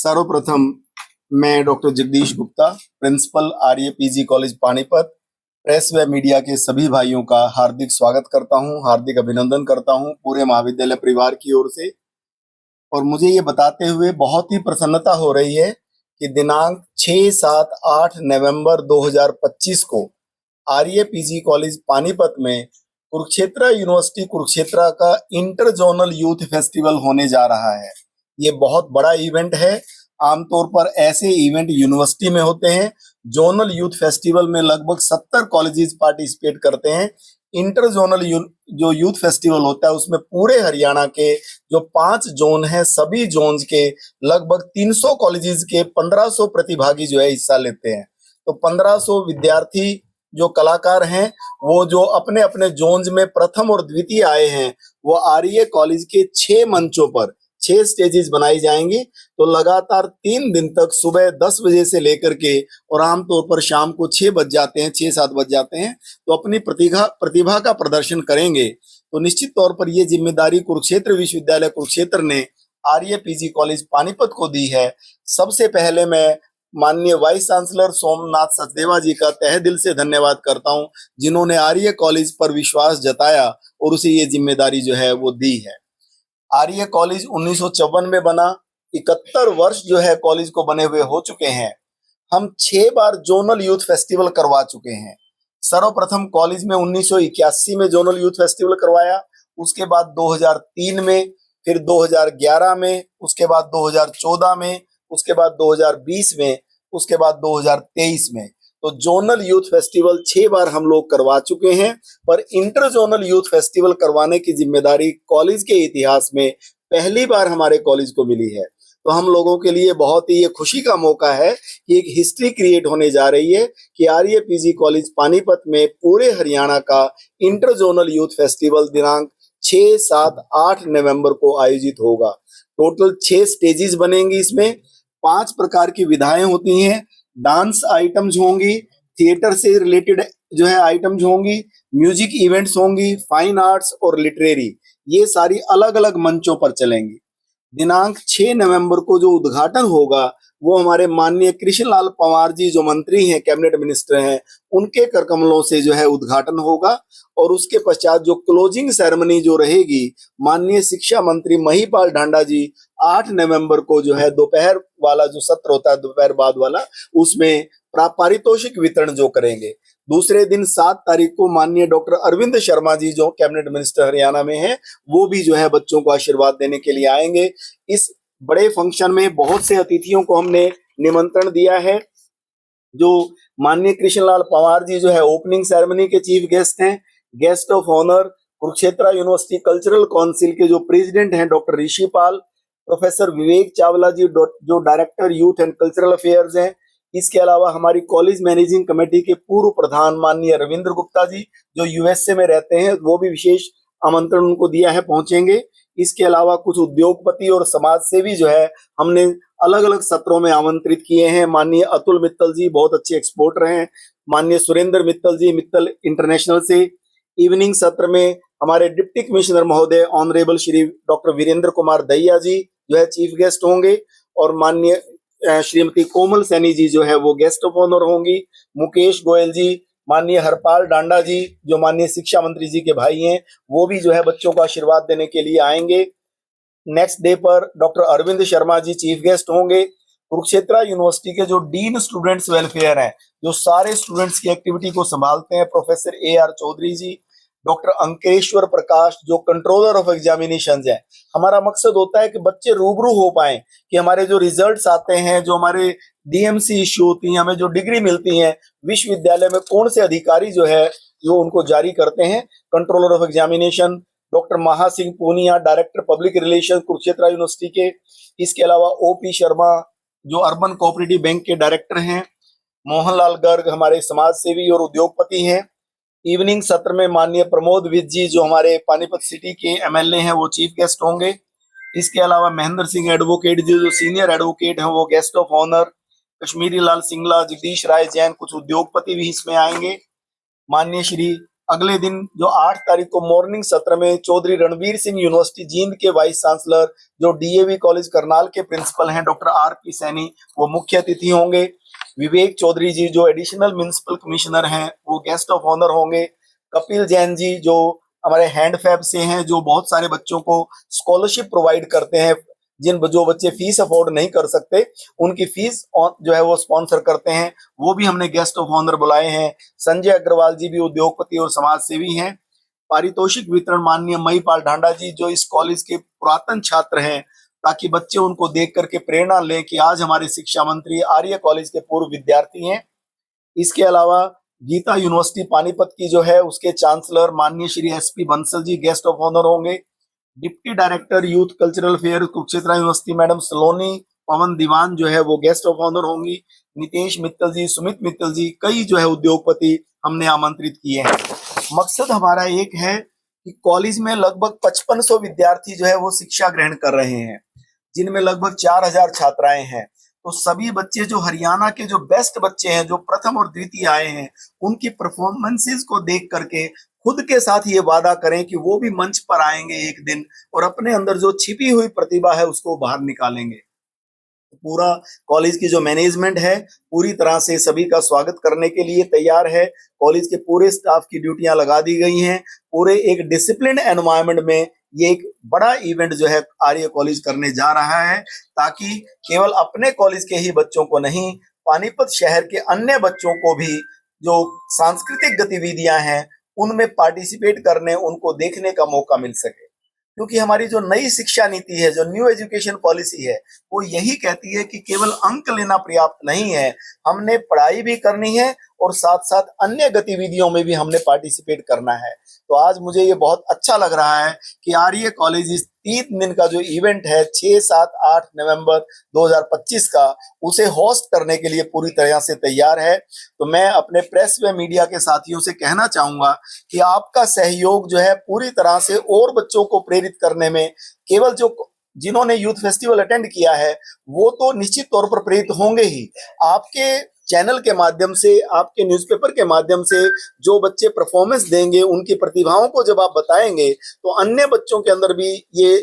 सर्वप्रथम मैं doctor Jagdish Gupta, principal आर्य PG college Panipat, press व मीडिया के सभी भाइयों का हार्दिक स्वागत करता हूं, हार्दिक अभिनंदन करता हूं पूरे महाविद्यालय परिवार की ओर से। और मुझे ये बताते हुए बहुत ही प्रसन्नता हो रही है कि दिनांक 6, 7, 8 नवंबर 2025 को आर्य पीजी कॉलेज पानीपत में कुरुक्षेत्र यूनिवर्सिटी कुरुक्षेत्र का इंटर जोनल यूथ फेस्टिवल होने जा रहा है। ये बहुत बड़ा इवेंट है। आमतौर पर ऐसे इवेंट यूनिवर्सिटी में होते हैं। जोनल यूथ फेस्टिवल में लगभग 70 कॉलेजेस पार्टिसिपेट करते हैं। इंटर जोनल जो यूथ फेस्टिवल होता है उसमें पूरे हरियाणा के जो 5 जोन हैं, सभी जोन्स के लगभग 300 कॉलेजेस के 1500 प्रतिभागी जो है हिस्सा लेते हैं। तो 1500 विद्यार्थी जो कलाकार हैं वो जो अपने अपने जोन्स में प्रथम और द्वितीय आए हैं वो आर्य कॉलेज के 6 मंचों पर 6 स्टेजेस बनाई जाएंगी। तो लगातार 3 दिन तक सुबह 10 बजे से लेकर के और आमतौर पर शाम को 6 बज जाते हैं, 6-7 बज जाते हैं, तो अपनी प्रतिभा का प्रदर्शन करेंगे। तो निश्चित तौर पर ये जिम्मेदारी कुरुक्षेत्र विश्वविद्यालय कुरुक्षेत्र ने आर्य पीजी कॉलेज पानीपत को दी है। सबसे पहले मैं माननीय वाइस चांसलर सोमनाथ सचदेवा जी का तहे दिल से धन्यवाद करता हूं, जिन्होंने आर्य कॉलेज पर विश्वास जताया और उसे ये जिम्मेदारी जो है वो दी है। आर्य कॉलेज 1954 में बना। 71 वर्ष जो है कॉलेज को बने हुए हो चुके हैं। हम 6 बार जोनल यूथ फेस्टिवल करवा चुके हैं। सर्वप्रथम कॉलेज में 1981 में जोनल यूथ फेस्टिवल करवाया, उसके बाद 2003 में, फिर 2011 में, उसके बाद 2014 में, उसके बाद 2020 में, उसके बाद 2023 में। तो जोनल यूथ फेस्टिवल 6 बार हम लोग करवा चुके हैं, पर इंटर जोनल यूथ फेस्टिवल करवाने की जिम्मेदारी कॉलेज के इतिहास में पहली बार हमारे कॉलेज को मिली है। तो हम लोगों के लिए बहुत ही ये खुशी का मौका है कि एक हिस्ट्री क्रिएट होने जा रही है कि आर्य पीजी कॉलेज पानीपत में पूरे हरियाणा का इंटर जोनल यूथ फेस्टिवल दिनांक 6, 7, 8 नवंबर को आयोजित होगा। टोटल 6 स्टेजेस बनेंगी। इसमें 5 प्रकार की विधाएं होती हैं। डांस आइटम्स होंगी, थिएटर से रिलेटेड जो है आइटम्स होंगी, म्यूजिक इवेंट्स होंगी, फाइन आर्ट्स और लिटरेरी, ये सारी अलग अलग मंचों पर चलेंगी। दिनांक 6 नवंबर को जो उद्घाटन होगा वो हमारे माननीय कृष्णलाल पंवार जी जो मंत्री हैं, कैबिनेट मिनिस्टर हैं, उनके कर कमलों से जो है उद्घाटन होगा। और उसके पश्चात जो क्लोजिंग सेरेमनी जो रहेगी, माननीय शिक्षा मंत्री महिपाल ढांडा जी 8 नवंबर को जो है दोपहर वाला जो सत्र होता है, दोपहर बाद वाला, उसमें पारितोषिक वितरण जो करेंगे। दूसरे दिन 7 तारीख को माननीय डॉक्टर अरविंद शर्मा जी जो कैबिनेट मिनिस्टर हरियाणा में हैं, वो भी जो है बच्चों को आशीर्वाद देने के लिए आएंगे। इस बड़े फंक्शन में बहुत से अतिथियों को हमने निमंत्रण दिया है। जो माननीय कृष्णलाल पंवार जी जो है ओपनिंग सेरेमनी के चीफ गेस्ट हैं। Guest of honour Kurukshetra university cultural council के जो प्रेसिडेंट हैं डॉक्टर ऋषि पाल, प्रोफेसर विवेक चावला जी जो director youth and cultural affairs हैं। इसके अलावा हमारी कॉलेज मैनेजिंग कमेटी के पूर्व प्रधान माननीय रविंद्र गुप्ता जी जो यूएसए में रहते हैं, वो भी विशेष आमंत्रण उनको दिया है, पहुंचेंगे। इसके अलावा कुछ उद्योगपति और समाज सेवी जो है हमने अलग अलग सत्रों में आमंत्रित किए हैं। माननीय अतुल मित्तल जी बहुत अच्छे एक्सपोर्टर हैं। माननीय सुरेंद्र मित्तल जी मित्तल इंटरनेशनल से। इवनिंग सत्र में हमारे डिप्टी कमिश्नर महोदय ऑनरेबल श्री डॉक्टर वीरेंद्र कुमार दहिया जी जो है चीफ गेस्ट होंगे। और माननीय श्रीमती कोमल सैनी जी जो है वो गेस्ट ऑफ ऑनर होंगी। मुकेश गोयल जी, माननीय हरपाल डांडा जी जो माननीय शिक्षा मंत्री जी के भाई हैं, वो भी जो है बच्चों को आशीर्वाद देने के लिए आएंगे। नेक्स्ट डे पर doctor Arvind Sharma ji chief guest होंगे। कुरुक्षेत्र यूनिवर्सिटी के जो डीन स्टूडेंट्स वेलफेयर हैं, जो सारे स्टूडेंट्स की एक्टिविटी को संभालते हैं, प्रोफेसर AR चौधरी जी, डॉक्टर अंकेश्वर प्रकाश जो कंट्रोलर ऑफ एग्जामिनेशन है। हमारा मकसद होता है कि बच्चे रूबरू हो पाए कि हमारे जो रिजल्ट्स आते हैं, जो हमारे DMC इश्यू होती हैं, हमें जो डिग्री मिलती है, विश्वविद्यालय में कौन से अधिकारी जो है जो उनको जारी करते हैं। Controller of examination doctor Mahasingh Poonia, director public relation Kurukshetra university के। इसके अलावा OP शर्मा जो अर्बन कोऑपरेटिव बैंक के डायरेक्टर हैं। मोहनलाल गर्ग हमारे समाज सेवी और उद्योगपति हैं। इवनिंग सत्र में माननीय प्रमोद विद जी जो हमारे पानीपत सिटी के MLA हैं वो चीफ गेस्ट होंगे। इसके अलावा महेंद्र सिंह एडवोकेट जी जो सीनियर एडवोकेट हैं वो गेस्ट ऑफ ऑनर। कश्मीरी लाल सिंगला, जगदीश राय जैन, कुछ उद्योगपति भी इसमें आएंगे। माननीय श्री अगले दिन जो 8 तारीख को मॉर्निंग सत्र में चौधरी रणवीर सिंह यूनिवर्सिटी जींद के वाइस चांसलर, जो डीएवी कॉलेज करनाल के प्रिंसिपल हैं डॉक्टर आर.पी. सैनी, वो मुख्य अतिथि होंगे। विवेक चौधरी जी जो एडिशनल म्युनिसिपल कमिश्नर हैं वो गेस्ट ऑफ ऑनर होंगे। कपिल जैन जी जो हमारे हैंडफैब से हैं, जो बहुत सारे बच्चों को स्कॉलरशिप प्रोवाइड करते हैं, जो बच्चे फीस अफोर्ड नहीं कर सकते उनकी फीस जो है वो स्पॉन्सर करते हैं, वो भी हमने गेस्ट ऑफ ऑनर बुलाए हैं। संजय अग्रवाल जी भी उद्योगपति और समाज सेवी हैं। पारितोषिक वितरण माननीय महिपाल ढांडा जी जो इस कॉलेज के पुरातन छात्र हैं, ताकि बच्चे उनको देख करके प्रेरणा लें कि आज हमारे शिक्षा मंत्री आर्य कॉलेज के पूर्व विद्यार्थी हैं। इसके अलावा गीता यूनिवर्सिटी पानीपत की जो है उसके चांसलर माननीय Shri SP Bansal ji guest of honour होंगे। Deputy director youth cultural fair Kurukshetra university madam Saloni Pawan Diwan जो है वो गेस्ट ऑफ ऑनर होंगी। नितेश मित्तल जी, सुमित मित्तल जी, कई जो है उद्योगपति हमने आमंत्रित किए हैं। मकसद हमारा एक है कि कॉलेज में लगभग 5500 विद्यार्थी जो है वो शिक्षा ग्रहण कर रहे हैं, जिनमें लगभग 4000 छात्राएं हैं। तो सभी बच्चे जो हरियाणा के जो बेस्ट बच्चे हैं, जो प्रथम और द्वितीय आए हैं, उनकी परफॉर्मेंसेस को देख करके खुद के साथ ये वादा करें कि वो भी मंच पर आएंगे एक दिन और अपने अंदर जो छिपी हुई प्रतिभा है उसको बाहर निकालेंगे। पूरा कॉलेज की जो मैनेजमेंट है पूरी तरह से सभी का स्वागत करने के लिए तैयार है। कॉलेज के पूरे स्टाफ की ड्यूटियां लगा दी गई हैं। पूरे एक डिसिप्लिन एनवायरनमेंट में ये एक बड़ा इवेंट जो है आर्य कॉलेज करने जा रहा है, ताकि केवल अपने कॉलेज के ही बच्चों को नहीं, पानीपत शहर के अन्य बच्चों को भी जो सांस्कृतिक गतिविधियां हैं उनमें पार्टिसिपेट करने, उनको देखने का मौका मिल सके। क्योंकि हमारी जो नई शिक्षा नीति है, जो न्यू एजुकेशन पॉलिसी है, वो यही कहती है कि केवल अंक लेना पर्याप्त नहीं है, हमने पढ़ाई भी करनी है और साथ साथ अन्य गतिविधियों में भी हमने पार्टिसिपेट करना है। तो आज मुझे ये बहुत अच्छा लग रहा है कि आर्य कॉलेज इस 3 दिन का जो इवेंट है 6, 7, 8 नवंबर 2025 का, उसे होस्ट करने के लिए पूरी तरह से तैयार है। तो मैं अपने प्रेस व मीडिया के साथियों से कहना चाहूंगा कि आपका सहयोग जो है पूरी तरह से और बच्चों को प्रेरित करने में, केवल जो जिन्होंने यूथ फेस्टिवल अटेंड किया है वो तो निश्चित तौर पर प्रेरित होंगे ही, आपके चैनल के माध्यम से, आपके न्यूज़पेपर के माध्यम से जो बच्चे परफॉर्मेंस देंगे, उनकी प्रतिभाओं को जब आप बताएंगे तो अन्य बच्चों के अंदर भी ये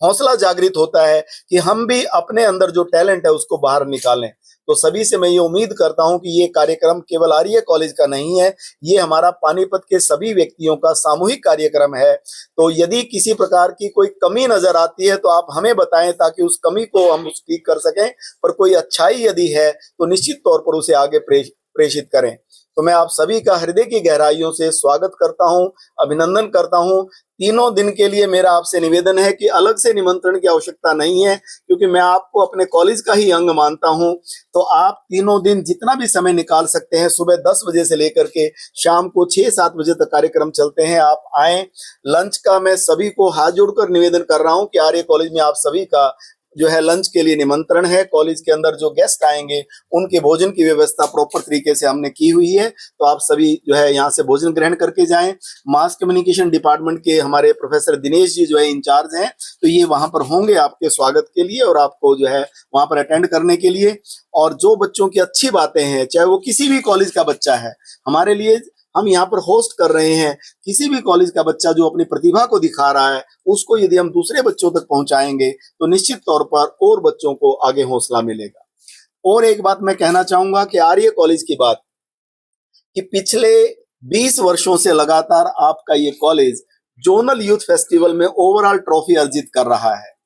हौसला जागृत होता है कि हम भी अपने अंदर जो टैलेंट है उसको बाहर निकालें। तो सभी से मैं ये उम्मीद करता हूं कि ये कार्यक्रम केवल आर्य कॉलेज का नहीं है, ये हमारा पानीपत के सभी व्यक्तियों का सामूहिक कार्यक्रम है। तो यदि किसी प्रकार की कोई कमी नजर आती है तो आप हमें बताएं, ताकि उस कमी को हम ठीक कर सकें। पर कोई अच्छाई यदि है तो निश्चित तौर पर उसे आगे प्रेषित करें। तो मैं आप सभी का हृदय की गहराइयों से स्वागत करता हूं, अभिनंदन करता हूं। तीनों दिन के लिए मेरा आपसे निवेदन है कि अलग से निमंत्रण की आवश्यकता नहीं है, क्योंकि मैं आपको अपने कॉलेज का ही अंग मानता हूं। तो आप तीनों दिन जितना भी समय निकाल सकते हैं, सुबह 10 बजे से लेकर के शाम को 6-7 बजे तक कार्यक्रम चलते हैं, आप आएं। लंच का मैं सभी को हाथ जोड़कर निवेदन कर रहा हूं कि आर्य कॉलेज में आप सभी का जो है लंच के लिए निमंत्रण है। कॉलेज के अंदर जो गेस्ट आएंगे उनके भोजन की व्यवस्था प्रॉपर तरीके से हमने की हुई है, तो आप सभी जो है यहाँ से भोजन ग्रहण करके जाएं। मास कम्युनिकेशन डिपार्टमेंट के हमारे प्रोफेसर दिनेश जी जो है इंचार्ज हैं, तो ये वहां पर होंगे आपके स्वागत के लिए और आपको जो है वहां पर अटेंड करने के लिए। और जो बच्चों की अच्छी बातें हैं, चाहे वो किसी भी कॉलेज का बच्चा है, हमारे लिए हम यहाँ पर होस्ट कर रहे हैं, किसी भी कॉलेज का बच्चा जो अपनी प्रतिभा को दिखा रहा है उसको यदि हम दूसरे बच्चों तक पहुंचाएंगे तो निश्चित तौर पर और बच्चों को आगे हौसला मिलेगा। और एक बात मैं कहना चाहूंगा कि आर्य कॉलेज की बात, कि पिछले 20 वर्षों से लगातार आपका ये कॉलेज जोनल यूथ फेस्टिवल में ओवरऑल ट्रॉफी अर्जित कर रहा है।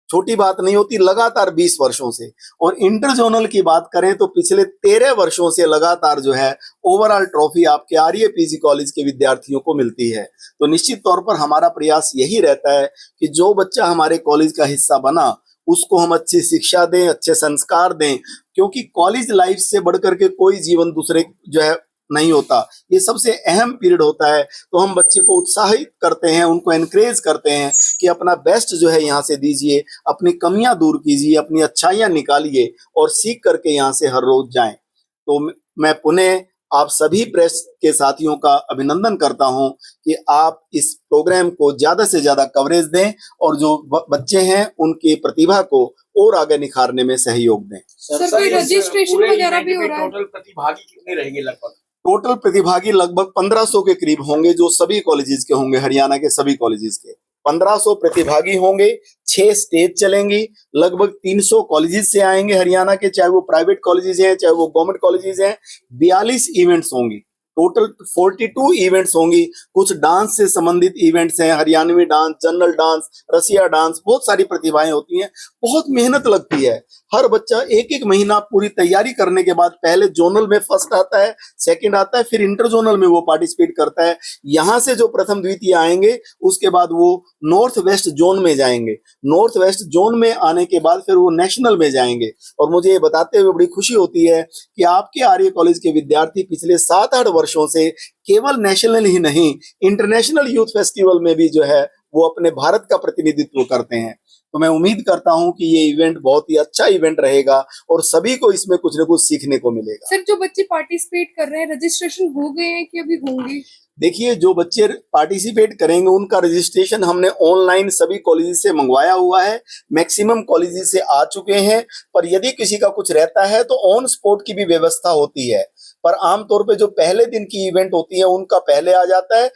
छोटी बात नहीं होती, लगातार 20 वर्षों से। और इंटर जोनल की बात करें तो पिछले 13 वर्षों से लगातार जो है ओवरऑल ट्रॉफी आपके आर्य पीजी कॉलेज के विद्यार्थियों को मिलती है। तो निश्चित तौर पर हमारा प्रयास यही रहता है कि जो बच्चा हमारे कॉलेज का हिस्सा बना उसको हम अच्छी शिक्षा दें, अच्छे संस्कार दें, क्योंकि कॉलेज लाइफ से बढ़कर के कोई जीवन दूसरे जो है नहीं होता। ये सबसे अहम पीरियड होता है। तो हम बच्चे को उत्साहित करते हैं, उनको एनकरेज करते हैं कि अपना बेस्ट जो है यहाँ से दीजिए, अपनी कमियां दूर कीजिए, अपनी अच्छाइयां निकालिए और सीख करके यहाँ से हर रोज जाएं। तो मैं पुनः आप सभी प्रेस के साथियों का अभिनंदन करता हूं कि आप इस प्रोग्राम को ज्यादा से ज्यादा कवरेज दें और जो बच्चे हैं उनकी प्रतिभा को और आगे निखारने में सहयोग दें। सर कोई रजिस्ट्रेशन वगैरह भी हो रहा है? टोटल प्रतिभागी कितने रहेंगे लगभग? टोटल प्रतिभागी लगभग 1500 के करीब होंगे, जो सभी कॉलेजेस के होंगे, हरियाणा के सभी कॉलेजेस के 1500 प्रतिभागी होंगे। 6 स्टेज चलेंगी, लगभग 300 कॉलेजेस से आएंगे हरियाणा के, चाहे वो प्राइवेट कॉलेजेस हैं चाहे वो गवर्नमेंट कॉलेजेस हैं। 42 इवेंट्स होंगी, टोटल 42 इवेंट्स होंगी। कुछ डांस से संबंधित इवेंट्स हैं, हरियाणवी डांस, जनरल डांस, रसिया डांस, बहुत सारी प्रतिभाएं होती हैं। बहुत मेहनत लगती है। हर बच्चा एक एक महीना पूरी तैयारी करने के बाद पहले जोनल में फर्स्ट आता है, सेकंड आता है, फिर इंटर जोनल में वो पार्टिसिपेट करता है। यहाँ से जो प्रथम द्वितीय आएंगे उसके बाद वो नॉर्थ वेस्ट जोन में जाएंगे। नॉर्थ वेस्ट जोन में आने के बाद फिर वो नेशनल में जाएंगे। और मुझे ये बताते हुए बड़ी खुशी होती है कि आपके आर्य कॉलेज के विद्यार्थी पिछले 7-8 वर्षों से केवल नेशनल ही नहीं, इंटरनेशनल यूथ फेस्टिवल में भी जो है वो अपने भारत का प्रतिनिधित्व करते हैं। तो मैं उम्मीद करता हूं कि ये इवेंट बहुत ही अच्छा इवेंट रहेगा और सभी को इसमें कुछ न कुछ सीखने को मिलेगा। सर, जो बच्चे पार्टिसिपेट कर रहे हैं, रजिस्ट्रेशन हो गए हैं कि अभी होंगे? देखिए, जो बच्चे पार्टिसिपेट करेंगे उनका रजिस्ट्रेशन हमने ऑनलाइन सभी कॉलेजेस से मंगवाया हुआ है। मैक्सिमम कॉलेजेस से आ चुके हैं, पर यदि किसी का कुछ रहता है तो ऑन स्पॉट की भी व्यवस्था होती है। पर आमतौर पे जो पहले दिन की इवेंट होती है उनका पहले आ जाता है।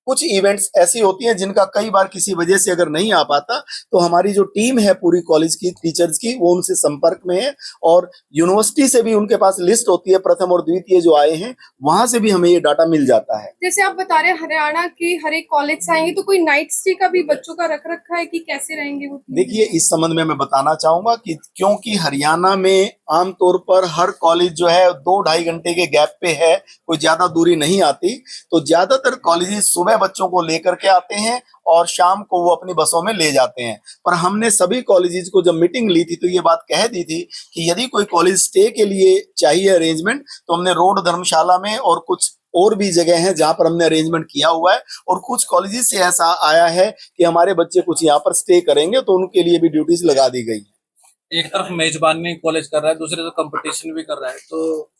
कुछ इवेंट्स ऐसी होती हैं जिनका कई बार किसी वजह से अगर नहीं आ पाता तो हमारी जो टीम है पूरी कॉलेज की टीचर्स की, वो उनसे संपर्क में है और यूनिवर्सिटी से भी उनके पास लिस्ट होती है प्रथम और द्वितीय जो आए हैं, वहां से भी हमें ये डाटा मिल जाता है। जैसे आप बता रहे हैं हरियाणा के हर एक कॉलेज से आएंगे, तो कोई नाइट स्टे का भी बच्चों का रख रखा है कि कैसे रहेंगे वो? देखिए, इस संबंध में मैं बताना चाहूंगा कि क्योंकि हरियाणा में आमतौर पर हर कॉलेज जो है 2-2.5 घंटे के गैप पे है, कोई ज्यादा दूरी नहीं आती, तो ज्यादातर कॉलेजेस सुबह बच्चों को लेकर के आते हैं और शाम को वो अपनी बसों में ले जाते हैं। पर हमने सभी कॉलेजेस को जब मीटिंग ली थी तो ये बात कह दी थी कि यदि कोई कॉलेज स्टे के लिए चाहिए अरेंजमेंट, तो हमने रोड धर्मशाला में और कुछ और भी जगह हैं जहां पर हमने अरेंजमेंट किया हुआ है। और कुछ कॉलेजेस से ऐसा आया है कि हमारे बच्चे कुछ यहाँ पर स्टे करेंगे, तो उनके लिए भी ड्यूटीज लगा दी गई है। एक तरफ मेजबानी कॉलेज कर रहा है, दूसरी तरफ कंपटीशन भी कर रहा है, तो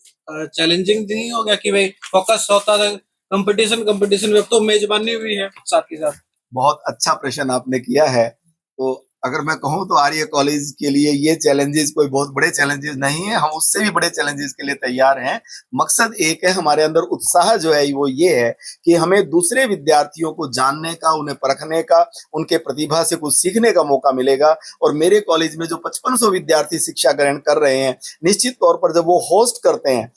चैलेंजिंग नहीं हो गया कि भाई फोकस होता है कंपटीशन में, तो मेजबानी भी है साथ ही साथ। बहुत अच्छा प्रश्न आपने किया है। तो अगर मैं कहूं तो आर्य कॉलेज के लिए ये चैलेंजेस कोई बहुत बड़े चैलेंजेस नहीं है, हम उससे भी बड़े चैलेंजेस के लिए तैयार हैं। मकसद एक है, हमारे अंदर उत्साह जो है वो ये है कि हमें दूसरे विद्यार्थियों को जानने का, उन्हें परखने का, उनके प्रतिभा से कुछ सीखने का मौका मिलेगा। और मेरे कॉलेज में जो 5500 विद्यार्थी शिक्षा ग्रहण कर रहे हैं, निश्चित तौर पर जब वो होस्ट करते हैं,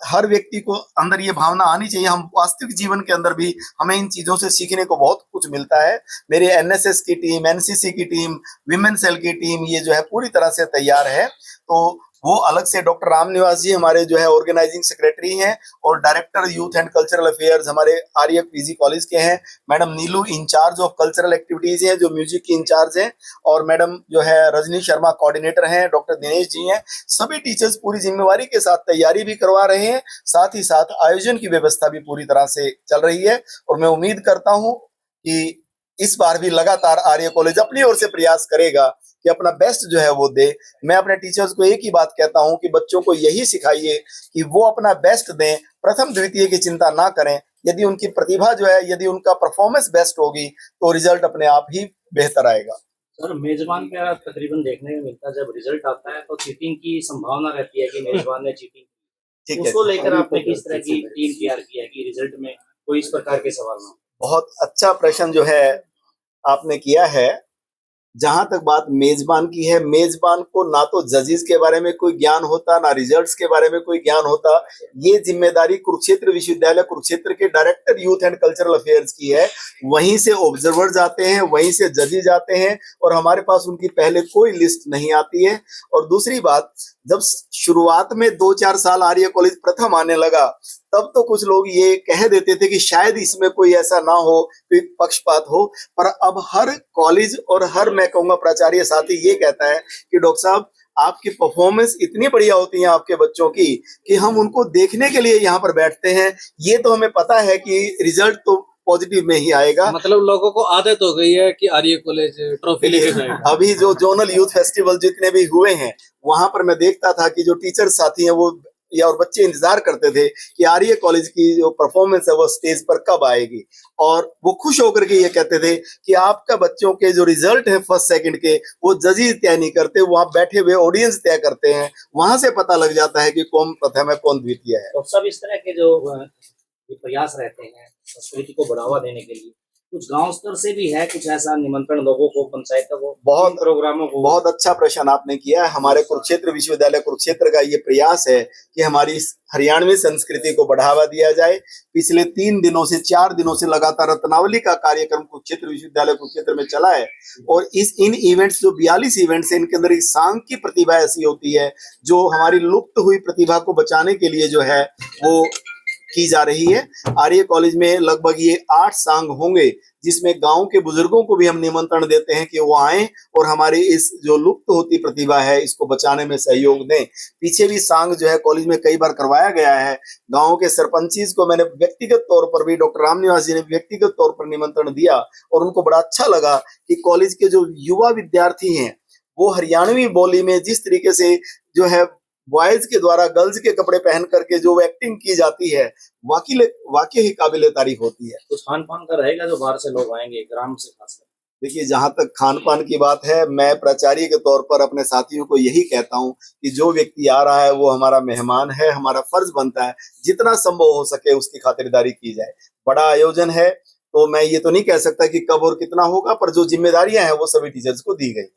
हर व्यक्ति को अंदर ये भावना आनी चाहिए, हम वास्तविक जीवन के अंदर भी हमें इन चीजों से सीखने को बहुत कुछ मिलता है। मेरे एनएसएस की टीम, एनसीसी की टीम, विमेन सेल की टीम ये जो है पूरी तरह से तैयार है। तो वो अलग से डॉक्टर राम निवास जी हमारे जो है ऑर्गेनाइजिंग सेक्रेटरी हैं और director youth and cultural affairs हमारे आर्य पीजी कॉलेज के हैं। Madam Neelu in-charge of cultural activities हैं, जो म्यूजिक की इंचार्ज हैं। और मैडम जो है रजनी शर्मा कोऑर्डिनेटर हैं, डॉक्टर दिनेश जी हैं। सभी टीचर्स पूरी जिम्मेवारी के साथ तैयारी भी करवा रहे हैं, साथ ही साथ आयोजन की व्यवस्था भी पूरी तरह से चल रही है। और मैं उम्मीद करता हूँ कि इस बार भी लगातार आर्य कॉलेज अपनी ओर से प्रयास करेगा कि अपना बेस्ट जो है वो दे। मैं अपने टीचर्स को एक ही बात कहता हूं कि बच्चों को यही सिखाइए कि वो अपना बेस्ट दें, प्रथम द्वितीय की चिंता ना करें। यदि उनकी प्रतिभा जो है, यदि उनका परफॉर्मेंस बेस्ट होगी तो रिजल्ट अपने आप ही बेहतर आएगा। सर, मेजबान का तकरीबन देखने में मिलता है, जब रिजल्ट आता है तो चीटिंग की संभावना रहती है कि मेजबान ने चीटिंग की, उसको लेकर आपने किस तरह की टीम तैयार की है कि रिजल्ट में कोई इस प्रकार के सवाल ना? बहुत अच्छा प्रश्न जो है आपने किया है। जहां तक बात मेजबान की है, मेजबान को ना तो जजेस के बारे में कोई ज्ञान होता, ना रिजल्ट्स के बारे में कोई ज्ञान होता। ये जिम्मेदारी कुरुक्षेत्र विश्वविद्यालय कुरुक्षेत्र के director youth and cultural affairs की है। वहीं से ऑब्जर्वर जाते हैं, वहीं से जजेस जाते हैं और हमारे पास उनकी पहले कोई लिस्ट नहीं आती है। और दूसरी बात, जब शुरुआत में 2-4 साल आर्य कॉलेज प्रथम आने लगा, तब तो कुछ लोग ये कह देते थे कि शायद इसमें कोई ऐसा ना हो, कोई पक्षपात हो। पर अब हर कॉलेज और हर, मैं कहूंगा, प्राचार्य साथी ये कहता है कि डॉक्टर साहब आपकी परफॉर्मेंस इतनी बढ़िया होती है आपके बच्चों की कि हम उनको देखने के लिए यहाँ पर बैठते हैं। ये तो हमें पता है कि रिजल्ट तो पॉजिटिव में ही आएगा। मतलब लोगों को आदत हो गई है कि आर्य कॉलेज ट्रॉफी लेके जाएगा। अभी जो जोनल यूथ फेस्टिवल जितने भी हुए हैं, वहां पर मैं देखता था कि जो टीचर साथी हैं वो या और बच्चे इंतजार करते थे कि आर्य कॉलेज की जो परफॉर्मेंस है वो स्टेज पर कब आएगी, और वो खुश होकर के ये कहते थे कि आपका बच्चों के जो रिजल्ट है फर्स्ट सेकंड के वो जजेस तय नहीं करते, वहां बैठे हुए ऑडियंस तय करते हैं, वहां से पता लग जाता है कि कौन प्रथम है कौन द्वितीय है। तो सब इस तरह के जो ये प्रयास रहते हैं संस्कृति को बढ़ावा देने के लिए, कुछ गांव स्तर से भी है कुछ ऐसा निमंत्रण लोगों को, पंचायतों को, बहुत प्रोग्रामों को? बहुत अच्छा प्रश्न आपने किया है। हमारे कुरुक्षेत्र विश्वविद्यालय कुरुक्षेत्र का ये प्रयास है कि हमारी हरियाणवी संस्कृति को बढ़ावा दिया जाए। पिछले 3 दिनों से 4 दिनों से लगातार रत्नावली का कार्यक्रम कुरुक्षेत्र विश्वविद्यालय कुरुक्षेत्र में चला है, और इन इवेंट्स जो 42 इवेंट्स है, इनके अंदर एक सांग की प्रतिभा ऐसी होती है जो हमारी लुप्त हुई प्रतिभा को बचाने के लिए जो है वो की जा रही है। आर्य कॉलेज में लगभग ये 8 सांग होंगे, जिसमें गांव के बुजुर्गों को भी हम निमंत्रण देते हैं कि वो आएं और हमारी इस जो लुप्त होती प्रतिभा है इसको बचाने में सहयोग दें। पीछे भी सांग जो है कॉलेज में कई बार करवाया गया है। गांव के सरपंचीज को मैंने व्यक्तिगत तौर पर भी, डॉक्टर रामनिवास जी ने व्यक्तिगत तौर पर निमंत्रण दिया, और उनको बड़ा अच्छा लगा कि कॉलेज के जो युवा विद्यार्थी हैं वो हरियाणवी बोली में जिस तरीके से जो है बॉयज के द्वारा गर्ल्स के कपड़े पहन करके जो एक्टिंग की जाती है वाकई ही काबिले तारीफ होती है। कुछ खान पान का रहेगा जो बाहर से लोग आएंगे, ग्राम से खासकर? देखिए, जहां तक खान पान की बात है, मैं प्राचार्य के तौर पर अपने साथियों को यही कहता हूं कि जो व्यक्ति आ रहा है वो हमारा मेहमान है, हमारा फर्ज बनता है जितना संभव हो सके उसकी खातिरदारी की जाए। बड़ा आयोजन है तो मैं ये तो नहीं कह सकता कि कब और कितना होगा, पर जो जिम्मेदारियां हैं वो सभी टीचर्स को दी गई।